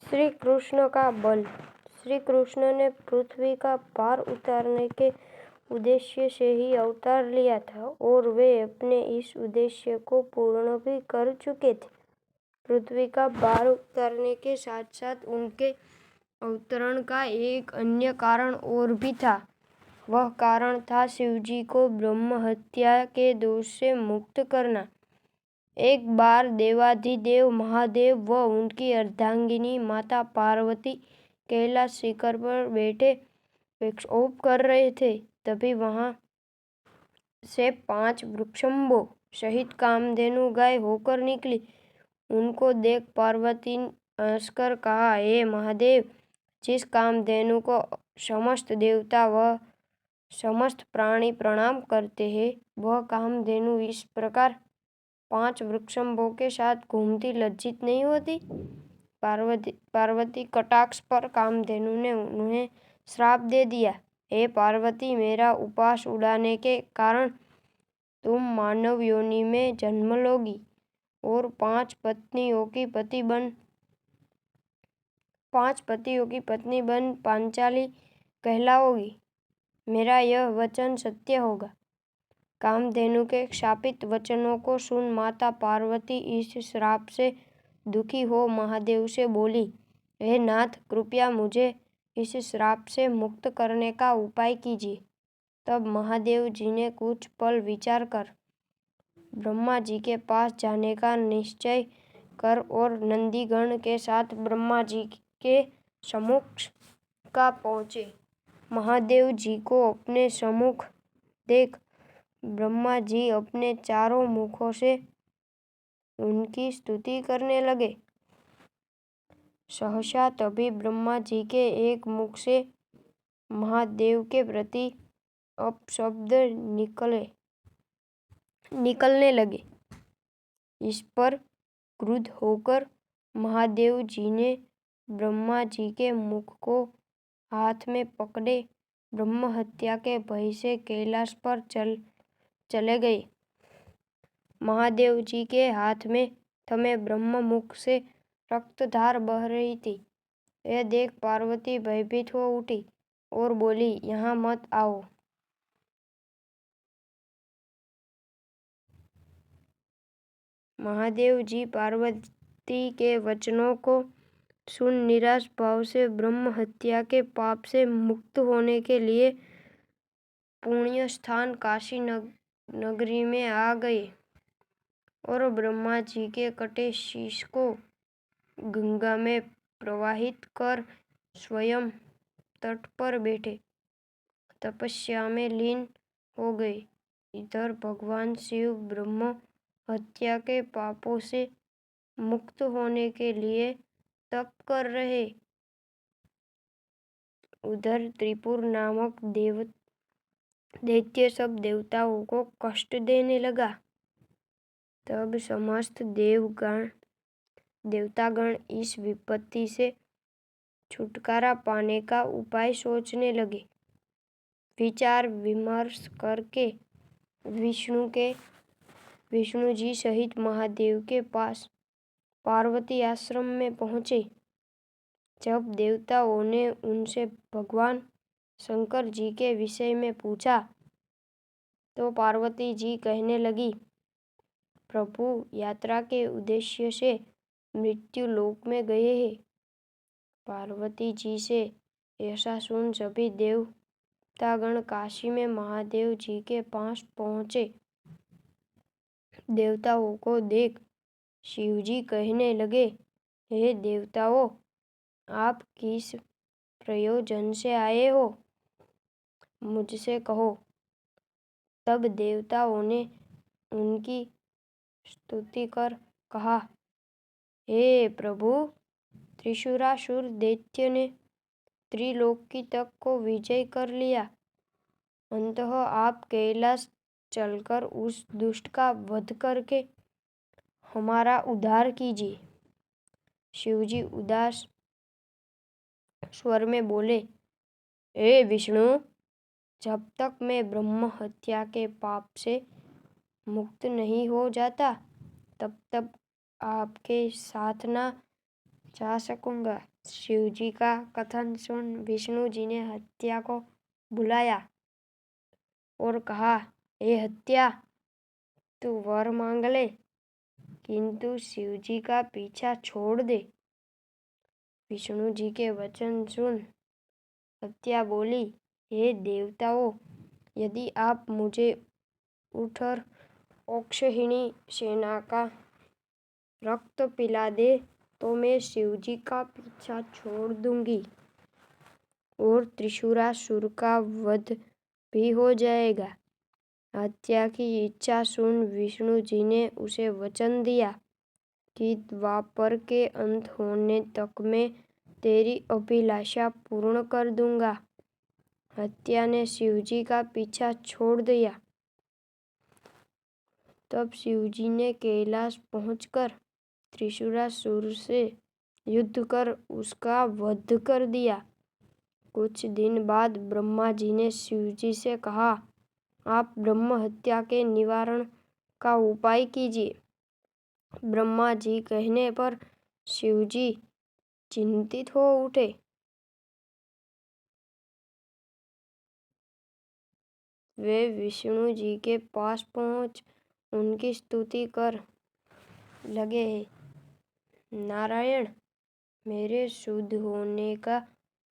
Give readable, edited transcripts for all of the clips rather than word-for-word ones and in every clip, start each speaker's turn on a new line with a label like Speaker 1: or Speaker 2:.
Speaker 1: श्री कृष्ण का बल। श्री कृष्ण ने पृथ्वी का भार उतारने के उद्देश्य से ही अवतार लिया था और वे अपने इस उद्देश्य को पूर्ण भी कर चुके थे। पृथ्वी का भार उतारने के साथ साथ उनके अवतरण का एक अन्य कारण और भी था। वह कारण था शिवजी को ब्रह्म हत्या के दोष से मुक्त करना। एक बार देवाधिदेव महादेव व उनकी अर्धांगिनी माता पार्वती कैलाश शिखर पर बैठे विक्षोभ कर रहे थे। तभी वहां से 5 वृषभों सहित कामधेनु गाय होकर निकली। उनको देख पार्वती ने हंसकर कहा, हे महादेव, जिस कामधेनु को समस्त देवता व समस्त प्राणी प्रणाम करते हैं, वह कामधेनु इस प्रकार 5 वृषभों के साथ घूमती लज्जित नहीं होती। पार्वती कटाक्ष पर कामधेनु ने उन्हें श्राप दे दिया, हे पार्वती, मेरा उपास उड़ाने के कारण तुम मानव योनि में जन्म लोगी और 5 पतियों की पत्नी बन पांचाली कहलाओगी। मेरा यह वचन सत्य होगा। कामधेनु के शापित वचनों को सुन माता पार्वती इस श्राप से दुखी हो महादेव से बोली, हे नाथ, कृपया मुझे इस श्राप से मुक्त करने का उपाय कीजिए। तब महादेव जी ने कुछ पल विचार कर ब्रह्मा जी के पास जाने का निश्चय कर और नंदीगण के साथ ब्रह्मा जी के सम्मुख का पहुँचे। महादेव जी को अपने सम्मुख देख ब्रह्मा जी अपने चारों मुखों से उनकी स्तुति करने लगे। सहसा तभी ब्रह्मा जी के एक मुख से महादेव के प्रति अपशब्द निकलने लगे। इस पर क्रुद्ध होकर महादेव जी ने ब्रह्मा जी के मुख को हाथ में पकड़े ब्रह्म हत्या के भय से कैलाश पर चले गए। महादेव जी के हाथ में थमे ब्रह्म मुख से रक्तधार बह रही थी। यह देख पार्वती भयभीत हो उठी और बोली, यहाँ मत आओ। महादेव जी पार्वती के वचनों को सुन निराश भाव से ब्रह्म हत्या के पाप से मुक्त होने के लिए पुण्य स्थान काशी नगरी में आ गए और ब्रह्मा जी के कटे शीश को गंगा में प्रवाहित कर स्वयं तट पर बैठे तपस्या में लीन हो गए। इधर भगवान शिव ब्रह्म हत्या के पापों से मुक्त होने के लिए तप कर रहे। उधर त्रिपुर नामक दैत्य सब देवताओं को कष्ट देने लगा। तब समस्त देवतागण इस विपत्ति से छुटकारा पाने का उपाय सोचने लगे। विचार विमर्श करके विष्णु जी सहित महादेव के पास पार्वती आश्रम में पहुँचे। जब देवताओं ने उनसे भगवान शंकर जी के विषय में पूछा तो पार्वती जी कहने लगी, प्रभु यात्रा के उद्देश्य से मृत्यु लोक में गए हैं। पार्वती जी से ऐसा सुन सभी देवतागण काशी में महादेव जी के पास पहुँचे। देवताओं को देख शिवजी कहने लगे, हे देवताओं, आप किस प्रयोजन से आए हो, मुझसे कहो। तब देवताओं ने उनकी स्तुति कर कहा, हे प्रभु, त्रिशूरासुर दैत्य ने त्रिलोकी तक को विजय कर लिया। अंततः आप कैलाश चलकर उस दुष्ट का वध करके हमारा उद्धार कीजिए। शिवजी उदास स्वर में बोले, हे विष्णु, जब तक मैं ब्रह्म हत्या के पाप से मुक्त नहीं हो जाता, तब तक आपके साथ ना जा सकूंगा। शिव जी का कथन सुन विष्णु जी ने हत्या को बुलाया और कहा, हे हत्या, तू वर मांग ले, किंतु शिव जी का पीछा छोड़ दे। विष्णु जी के वचन सुन हत्या बोली, हे देवताओं, यदि आप मुझे उठर औक्षहिणी सेना का रक्त पिला दे तो मैं शिव जी का पीछा छोड़ दूंगी और त्रिशूरासुर का वध भी हो जाएगा। हत्या की इच्छा सुन विष्णु जी ने उसे वचन दिया कि द्वापर के अंत होने तक मैं तेरी अभिलाषा पूर्ण कर दूंगा। हत्या ने शिव जी का पीछा छोड़ दिया। तब शिव जी ने कैलाश पहुंचकर त्रिशूरासुर से युद्ध कर उसका वध कर दिया। कुछ दिन बाद ब्रह्मा जी ने शिव जी से कहा, आप ब्रह्म हत्या के निवारण का उपाय कीजिए। ब्रह्मा जी कहने पर शिव जी चिंतित हो उठे। वे विष्णु जी के पास पहुंच उनकी स्तुति कर लगे, नारायण, मेरे शुद्ध होने का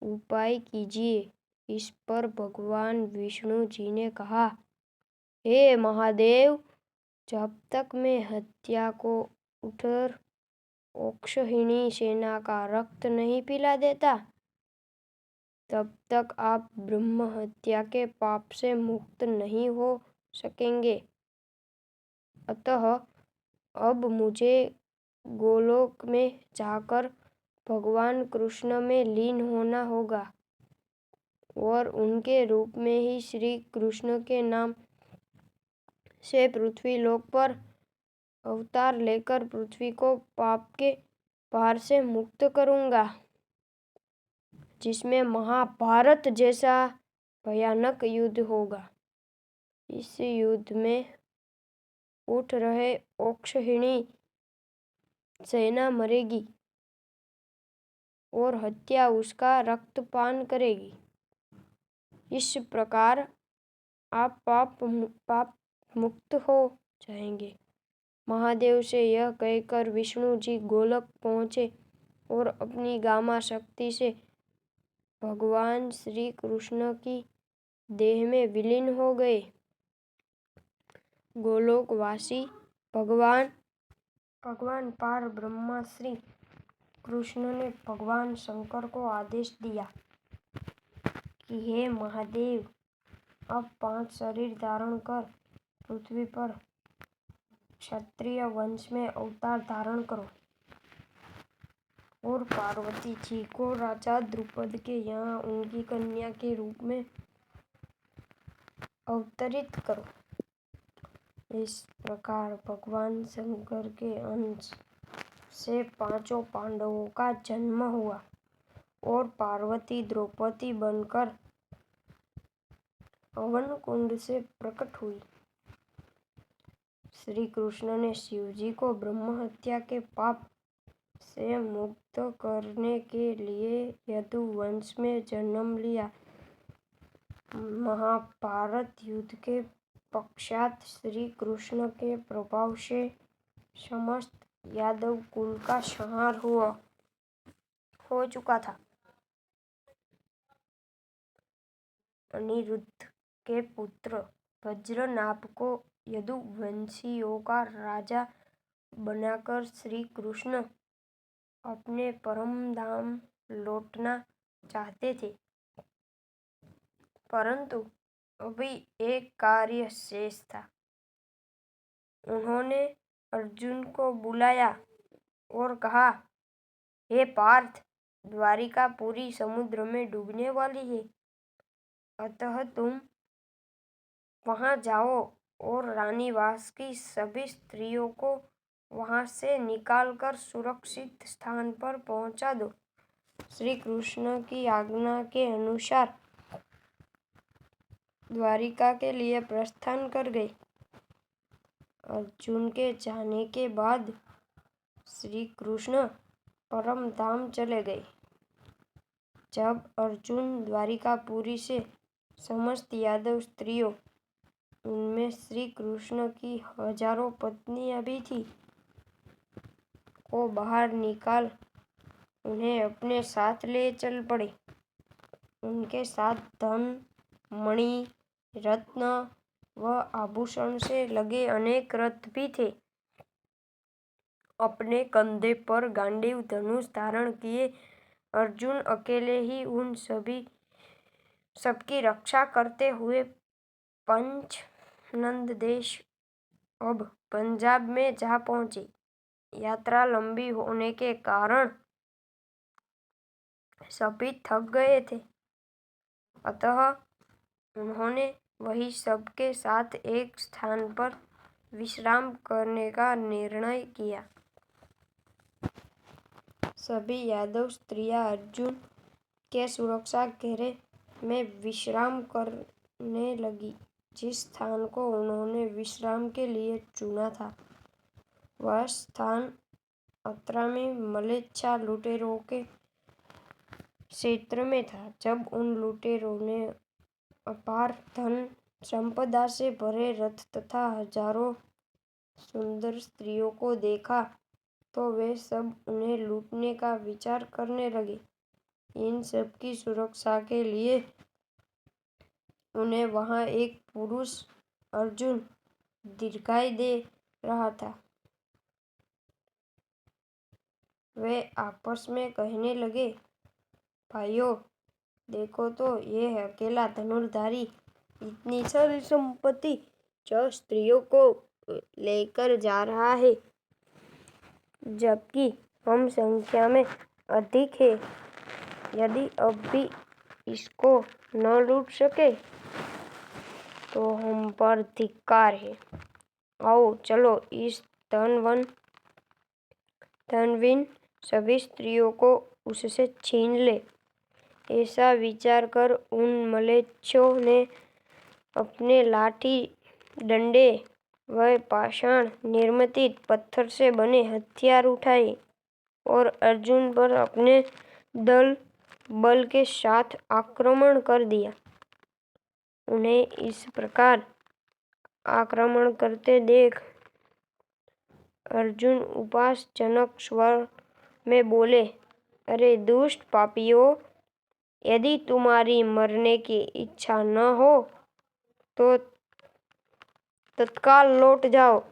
Speaker 1: उपाय कीजिए। इस पर भगवान विष्णु जी ने कहा, हे महादेव, जब तक मैं हत्या को उठर औक्षहिणी सेना का रक्त नहीं पिला देता, तब तक आप ब्रह्म हत्या के पाप से मुक्त नहीं हो सकेंगे। अतः अब मुझे गोलोक में जाकर भगवान कृष्ण में लीन होना होगा और उनके रूप में ही श्री कृष्ण के नाम से पृथ्वी लोक पर अवतार लेकर पृथ्वी को पाप के भार से मुक्त करूंगा, जिसमें महाभारत जैसा भयानक युद्ध होगा। इस युद्ध में उठ रहे औक्षहिणी सेना मरेगी और हत्या उसका रक्तपान करेगी। इस प्रकार आप पाप मुक्त हो जाएंगे। महादेव से यह कहकर विष्णु जी गोलोक पहुँचे और अपनी गामा शक्ति से भगवान श्री कृष्ण की देह में विलीन हो गए। गोलोकवासी भगवान पार ब्रह्मा श्री कृष्ण ने भगवान शंकर को आदेश दिया कि हे महादेव, अब 5 शरीर धारण कर पृथ्वी पर क्षत्रिय वंश में अवतार धारण करो और पार्वती जी को राजा द्रुपद के यहाँ उनकी कन्या के रूप में अवतरित करो। इस प्रकार भगवान शंकर के अंश से 5 पांडवों का जन्म हुआ और पार्वती द्रौपदी बनकर हवन कुंड से प्रकट हुई। श्री कृष्ण ने शिव जी को ब्रह्म हत्या के पाप से मुक्त करने के लिए यदु वंश में जन्म लिया। महाभारत युद्ध के पश्चात श्री कृष्ण के प्रभाव से समस्त यादव कुल का संहार हो चुका था। अनिरुद्ध के पुत्र वज्रनाभ को यदुवंशियों का राजा बनाकर श्री कृष्ण अपने परम धाम लौटना चाहते थे, परंतु अभी एक कार्य शेष था। उन्होंने अर्जुन को बुलाया और कहा, हे पार्थ, द्वारिका पूरी समुद्र में डूबने वाली है, अतः तुम वहां जाओ और रानीवास की सभी स्त्रियों को वहां से निकालकर सुरक्षित स्थान पर पहुंचा दो। श्री कृष्ण की आज्ञा के अनुसार द्वारिका के लिए प्रस्थान कर गए। अर्जुन के जाने के बाद श्री कृष्ण परम धाम चले गए। जब अर्जुन द्वारिकापुरी से समस्त यादव स्त्रियों, उनमें श्री कृष्ण की हजारों पत्नियां भी थी, को बाहर निकाल उन्हें अपने साथ ले चल पड़े। उनके साथ धन, मणि, रत्न व आभूषण से लगे अनेक रथ भी थे। अपने कंधे पर गांडीव धनुष धारण किए अर्जुन अकेले ही उन सबकी रक्षा करते हुए पंचनंद देश, अब पंजाब में जा पहुंचे। यात्रा लंबी होने के कारण सभी थक गए थे, अतः उन्होंने वही सबके साथ एक स्थान पर विश्राम करने का निर्णय किया। सभी यादव स्त्रियां अर्जुन के सुरक्षा घेरे में विश्राम करने लगी। जिस स्थान को उन्होंने विश्राम के लिए चुना था, वह स्थान अत्रा में म्लेच्छा लुटेरों के क्षेत्र में था। जब उन लुटेरों ने अपार धन संपदा से भरे रथ तथा हजारों सुंदर स्त्रियों को देखा, तो वे सब उन्हें लूटने का विचार करने लगे। इन सब की सुरक्षा के लिए उन्हें वहां एक पुरुष अर्जुन दिखाई दे रहा था। वे आपस में कहने लगे, भाइयों, देखो तो, ये अकेला धनुर्धारी इतनी सारी संपत्ति जो स्त्रियों को लेकर जा रहा है, जबकि हम संख्या में अधिक है। यदि अब भी इसको न लूट सके तो हम पर धिक्कार है। आओ चलो इस धनवीन सभी स्त्रियों को उससे छीन ले। ऐसा विचार कर उन म्लेच्छों ने अपने लाठी, डंडे व पाषाण निर्मित पत्थर से बने हथियार उठाए और अर्जुन पर अपने दल बल के साथ आक्रमण कर दिया। उन्हें इस प्रकार आक्रमण करते देख अर्जुन उपहासजनक स्वर में बोले, अरे दुष्ट पापियों, यदि तुम्हारी मरने की इच्छा न हो तो तत्काल लौट जाओ,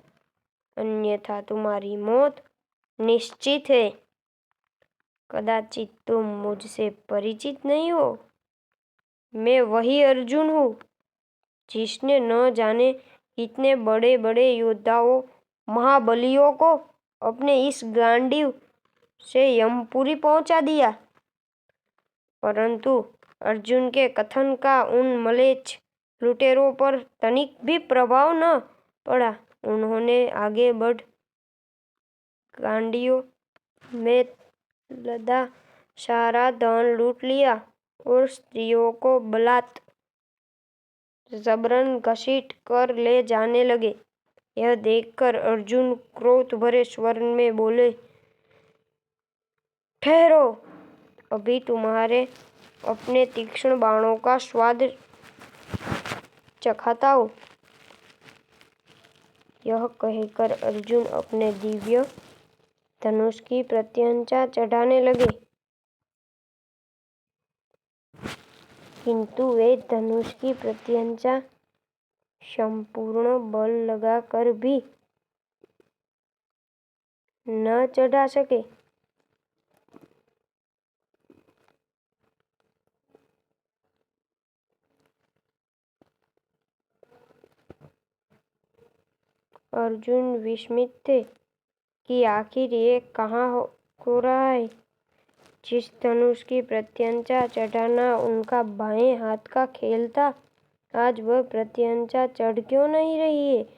Speaker 1: अन्यथा तुम्हारी मौत निश्चित है। कदाचित तुम मुझसे परिचित नहीं हो। मैं वही अर्जुन हूँ जिसने न जाने इतने बड़े बड़े योद्धाओं, महाबलियों को अपने इस गांडीव से यमपुरी पहुंचा दिया। परंतु अर्जुन के कथन का उन म्लेच्छ लुटेरों पर तनिक भी प्रभाव न पड़ा। उन्होंने आगे बढ़ गांडीव में लदा सारा धन लूट लिया और स्त्रियों को बलात् जबरन घसीट कर ले जाने लगे। यह देखकर अर्जुन क्रोध भरे स्वर में बोले, ठहरो, अभी तुम्हारे अपने तीक्ष्ण बाणों का स्वाद चखाता हूँ। यह कहकर अर्जुन अपने दिव्य धनुष की प्रत्यंचा चढ़ाने लगे, किंतु वे धनुष की प्रत्यंचा संपूर्ण बल लगाकर भी न चढ़ा सके। अर्जुन विस्मित थे कि आखिर ये कहाँ हो रहा है। जिस धनुष की प्रत्यंचा चढ़ाना उनका बाएं हाथ का खेल था, आज वह प्रत्यंचा चढ़ क्यों नहीं रही है।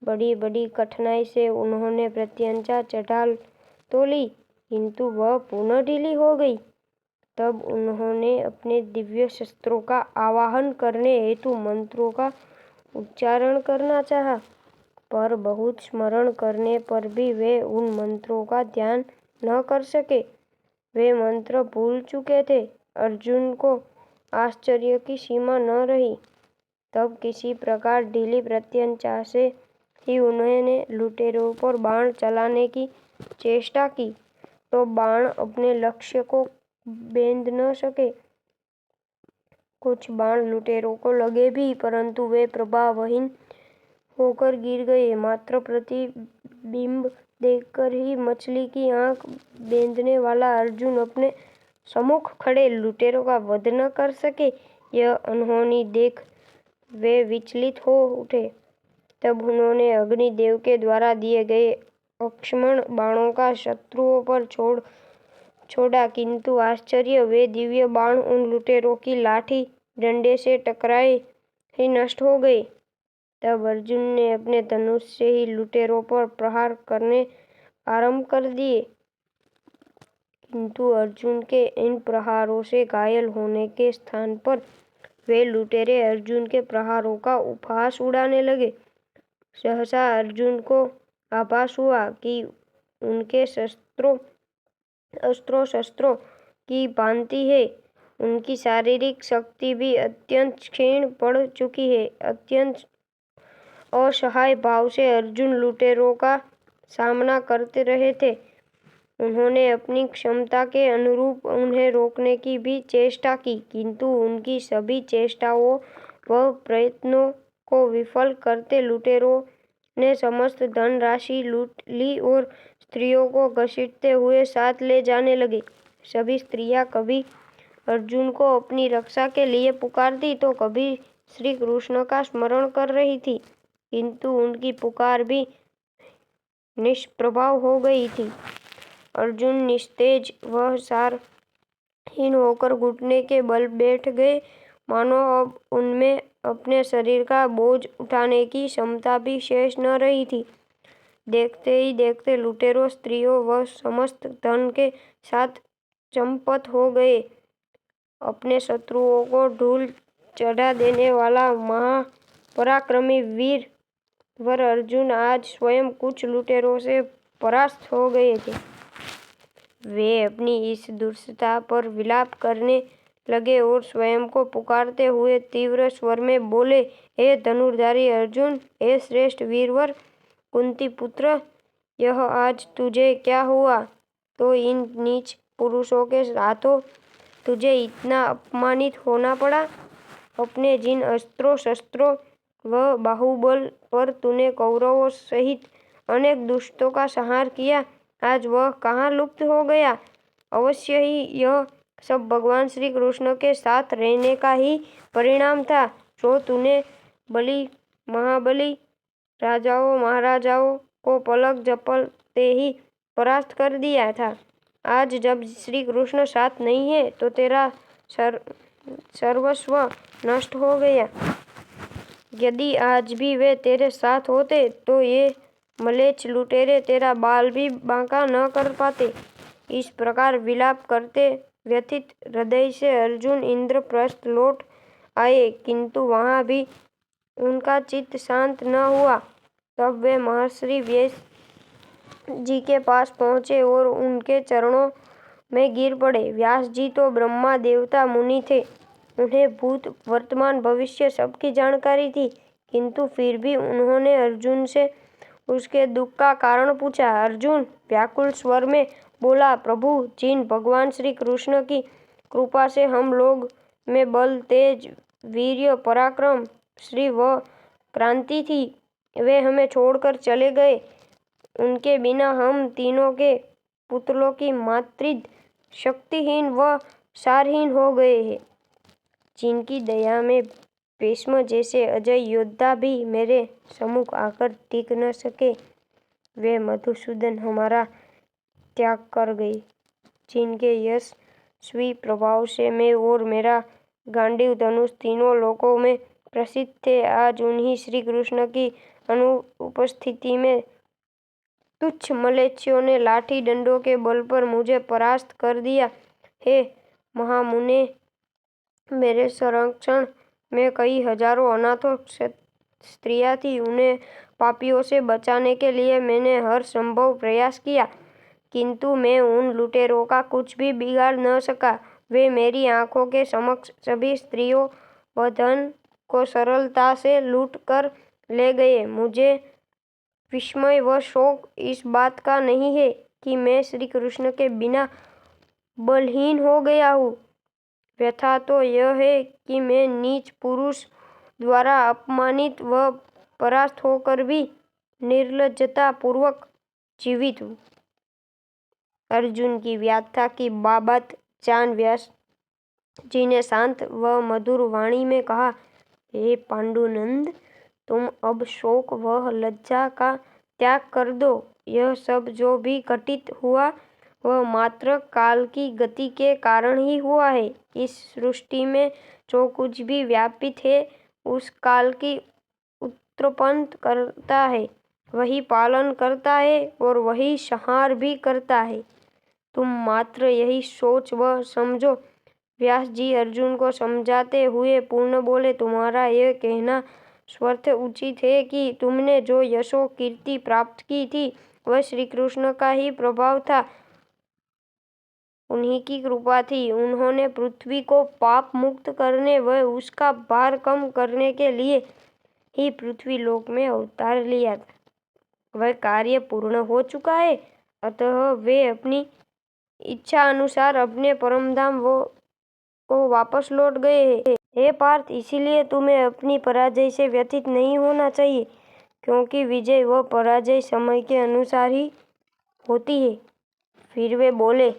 Speaker 1: बड़ी बड़ी कठिनाई से उन्होंने प्रत्यंचा चढ़ा तो ली, किंतु वह पुनः ढीली हो गई। तब उन्होंने अपने दिव्य शस्त्रों का आवाहन करने हेतु मंत्रों का उच्चारण करना चाहा, पर बहुत स्मरण करने पर भी वे उन मंत्रों का ध्यान न कर सके। वे मंत्र भूल चुके थे। अर्जुन को आश्चर्य की सीमा न रही। तब किसी प्रकार ढीली प्रत्यंचा से ही उन्होंने लुटेरों पर बाण चलाने की चेष्टा की, तो बाण अपने लक्ष्य को बेंध न सके। कुछ बाण लुटेरों को लगे भी, परंतु वे प्रभावहीन होकर गिर गए। मात्र प्रतिबिंब देखकर ही मछली की आंख बेंधने वाला अर्जुन अपने सम्मुख खड़े लुटेरों का वध न कर सके, यह अनहोनी देख वे विचलित हो उठे। तब उन्होंने अग्निदेव के द्वारा दिए गए अक्षमण बाणों का शत्रुओं पर छोड़ा, किंतु आश्चर्य, वे दिव्य बाण उन लुटेरों की लाठी डंडे से टकराए ही नष्ट हो गए। तब अर्जुन ने अपने धनुष से ही लुटेरों पर प्रहार करने आरंभ कर दिए, किंतु अर्जुन के इन प्रहारों से घायल होने के स्थान पर वे लुटेरे अर्जुन के प्रहारों का उपहास उड़ाने लगे। सहसा अर्जुन को आभास हुआ कि उनके अस्त्रों शस्त्रों की भांति है। उनकी शारीरिक शक्ति भी अत्यंत क्षीण पड़ चुकी है। अत्यंत असहाय भाव से अर्जुन लुटेरों का सामना करते रहे थे। उन्होंने अपनी क्षमता के अनुरूप उन्हें रोकने की भी चेष्टा की, किंतु उनकी सभी चेष्टाओं व प्रयत्नों को विफल करते लुटेरों ने समस्त धन राशि लूट ली और स्त्रियों को घसीटते हुए साथ ले जाने लगे। सभी स्त्रियां कभी अर्जुन को अपनी रक्षा के लिए पुकारती, तो कभी श्री कृष्ण का स्मरण कर रही थी, किंतु उनकी पुकार भी निष्प्रभाव हो गई थी। अर्जुन निस्तेज व सारहीन होकर घुटने के बल बैठ गए, मानो अब उनमें अपने शरीर का बोझ उठाने की क्षमता भी शेष न रही थी। देखते ही देखते लुटेरों, स्त्रियों व समस्त धन के साथ चंपत हो गए। अपने शत्रुओं को धूल चढ़ा देने वाला महापराक्रमी वीरवर अर्जुन आज स्वयं कुछ लुटेरों से परास्त हो गए थे। वे अपनी इस दुर्दशा पर विलाप करने लगे और स्वयं को पुकारते हुए तीव्र स्वर में बोले, हे धनुर्धारी अर्जुन, हे श्रेष्ठ वीरवर कुंती पुत्र, यह आज तुझे क्या हुआ? तो इन नीच पुरुषों के हाथों तुझे इतना अपमानित होना पड़ा। अपने जिन अस्त्रों शस्त्रों व बाहुबल पर तूने कौरवों सहित अनेक दुष्टों का संहार किया, आज वह कहाँ लुप्त हो गया? अवश्य ही यह सब भगवान श्री कृष्ण के साथ रहने का ही परिणाम था, जो तूने महाबली राजाओं महाराजाओं को पलक झपकते ही परास्त कर दिया था। आज जब श्री कृष्ण साथ नहीं है, तो तेरा सर्वस्व नष्ट हो गया। यदि आज भी वे तेरे साथ होते, तो ये मलेच्छ लुटेरे तेरा बाल भी बांका न कर पाते। इस प्रकार विलाप करते व्यथित हृदय से अर्जुन इंद्रप्रस्थ लौट आए, किंतु वहां भी उनका चित्त शांत न हुआ। तब वे महर्षि व्यास जी के पास पहुंचे और उनके चरणों में गिर पड़े। व्यास जी तो ब्रह्मा देवता मुनि थे, उन्हें भूत वर्तमान भविष्य सबकी जानकारी थी, किंतु फिर भी उन्होंने अर्जुन से उसके दुख का कारण पूछा। अर्जुन व्याकुल स्वर में बोला, प्रभु, जिन भगवान श्री कृष्ण की कृपा से हम लोग में बल, तेज, वीर्य, पराक्रम, श्री व क्रांति थी, वे हमें छोड़कर चले गए। उनके बिना हम तीनों के पुतलों की मातृद शक्तिहीन व सारहीन हो गए हैं। जिनकी दया में भीष्म जैसे अजय योद्धा भी मेरे सम्मुख आकर टिक न सके, वे मधुसूदन हमारा त्याग कर गए। जिनके यशस्वी प्रभाव से मैं और मेरा गांडीव धनुष तीनों लोकों में प्रसिद्ध थे, आज उन्हीं श्री कृष्ण की अनुपस्थिति में तुच्छ मलेच्छों ने लाठी डंडों के बल पर मुझे परास्त कर दिया। हे महामुने, मेरे संरक्षण में कई हजारों अनाथों स्त्रियां थी। उन्हें पापियों से बचाने के लिए मैंने हर संभव प्रयास किया, किंतु मैं उन लुटेरों का कुछ भी बिगाड़ न सका। वे मेरी आंखों के समक्ष सभी स्त्रियों व धन को सरलता से लूट कर ले गए। मुझे विस्मय व शोक इस बात का नहीं है कि मैं श्री कृष्ण के बिना बलहीन हो गया हूँ। व्यथा तो यह है कि मैं नीच पुरुष द्वारा अपमानित व परास्त होकर भी निर्लज्जता पूर्वक जीवित हूँ। अर्जुन की व्याख्या की बाबत जान व्यास जी ने शांत व मधुर वाणी में कहा, हे पांडुनंद, तुम अब शोक व लज्जा का त्याग कर दो। यह सब जो भी घटित हुआ वह मात्र काल की गति के कारण ही हुआ है। इस सृष्टि में जो कुछ भी व्यापित है उस काल की उत्पन्न करता है, वही पालन करता है और वही संहार भी करता है। तुम मात्र यही सोच व समझो। व्यास जी अर्जुन को समझाते हुए पूर्ण बोले, तुम्हारा यह कहना स्वतः उचित है कि तुमने जो यशो कीर्ति प्राप्त की थी वह श्री कृष्ण का ही प्रभाव था, उन्हीं की कृपा थी। उन्होंने पृथ्वी को पाप मुक्त करने व उसका भार कम करने के लिए ही पृथ्वी लोक में अवतार लिया था। वह कार्य पूर्ण हो चुका है, अतः वे अपनी इच्छा अनुसार अपने परमधाम को वापस लौट गए हैं। हे पार्थ, इसीलिए तुम्हें अपनी पराजय से व्यथित नहीं होना चाहिए, क्योंकि विजय व पराजय समय के अनुसार ही होती है। फिर वे बोले,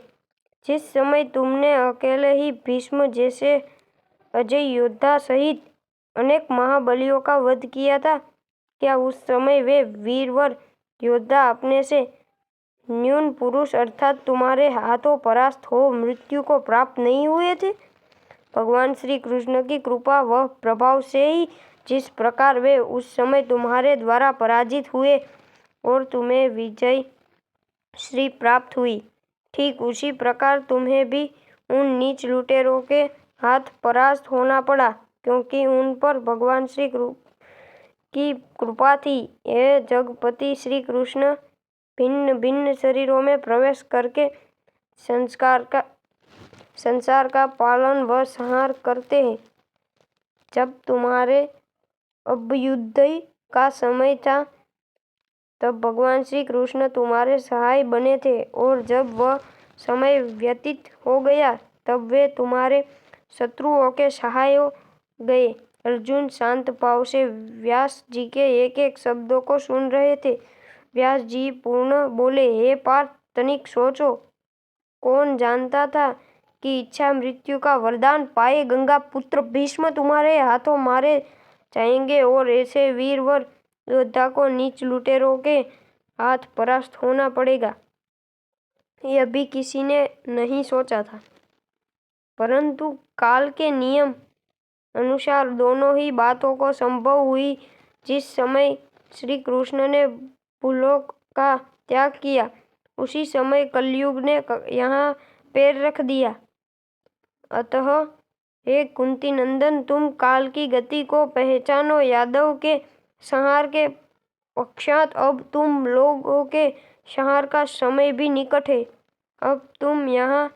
Speaker 1: जिस समय तुमने अकेले ही भीष्म जैसे अजय योद्धा सहित अनेक महाबलियों का वध किया था, क्या उस समय वे वीरवर योद्धा अपने से न्यून पुरुष अर्थात तुम्हारे हाथों परास्त हो मृत्यु को प्राप्त नहीं हुए थे? भगवान श्री कृष्ण की कृपा व प्रभाव से ही जिस प्रकार वे उस समय तुम्हारे द्वारा पराजित हुए और तुम्हें विजय श्री प्राप्त हुई, ठीक उसी प्रकार तुम्हें भी उन नीच लुटेरों के हाथ परास्त होना पड़ा, क्योंकि उन पर भगवान श्री की कृपा थी। यह जगपति श्री कृष्ण भिन्न भिन्न शरीरों में प्रवेश करके संसार का पालन व संहार करते हैं। जब तुम्हारे अभ्युदय का समय था तब भगवान श्री कृष्ण तुम्हारे सहाय बने थे, और जब वह समय व्यतीत हो गया तब वे तुम्हारे शत्रुओं के सहाय हो गए। अर्जुन शांत भाव से व्यास जी के एक एक शब्दों को सुन रहे थे। व्यास जी पूर्ण बोले, हे पार्थ, तनिक सोचो। कौन जानता था कि इच्छा मृत्यु का वरदान पाए गंगा पुत्र भीष्म तुम्हारे हाथों मारे जाएंगे और ऐसे वीरवर योद्धा को नीच लुटेरों के हाथ परास्त होना पड़ेगा। यह भी किसी ने नहीं सोचा था, परंतु काल के नियम अनुसार दोनों ही बातों को संभव हुई। जिस समय श्री कृष्ण ने भूलोक का त्याग किया उसी समय कलयुग ने यहाँ पैर रख दिया। अतः हे कुंती नंदन, तुम काल की गति को पहचानो। यादव के संहार के पश्चात अब तुम लोगों के संहार का समय भी निकट है। अब तुम यहाँ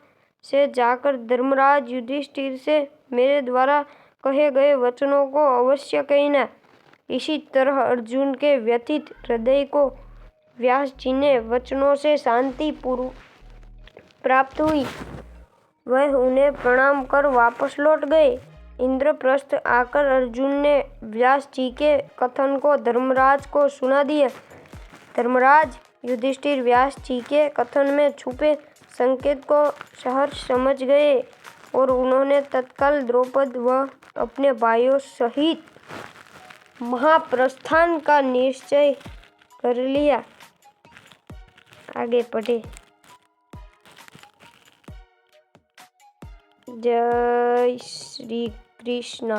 Speaker 1: से जाकर धर्मराज युधिष्ठिर से मेरे द्वारा कहे गए वचनों को अवश्य कहना। इसी तरह अर्जुन के व्यथित हृदय को व्यास जी ने वचनों से शांति प्राप्त हुई। वह उन्हें प्रणाम कर वापस लौट गए। इंद्रप्रस्थ आकर अर्जुन ने व्यास जी के कथन को धर्मराज को सुना दिया। धर्मराज युधिष्ठिर व्यास जी के कथन में छुपे संकेत को सहर्ष समझ गए और उन्होंने तत्काल द्रौपद व अपने भाइयों सहित महाप्रस्थान का निश्चय कर लिया। आगे पढ़े। जय श्री कृष्ण।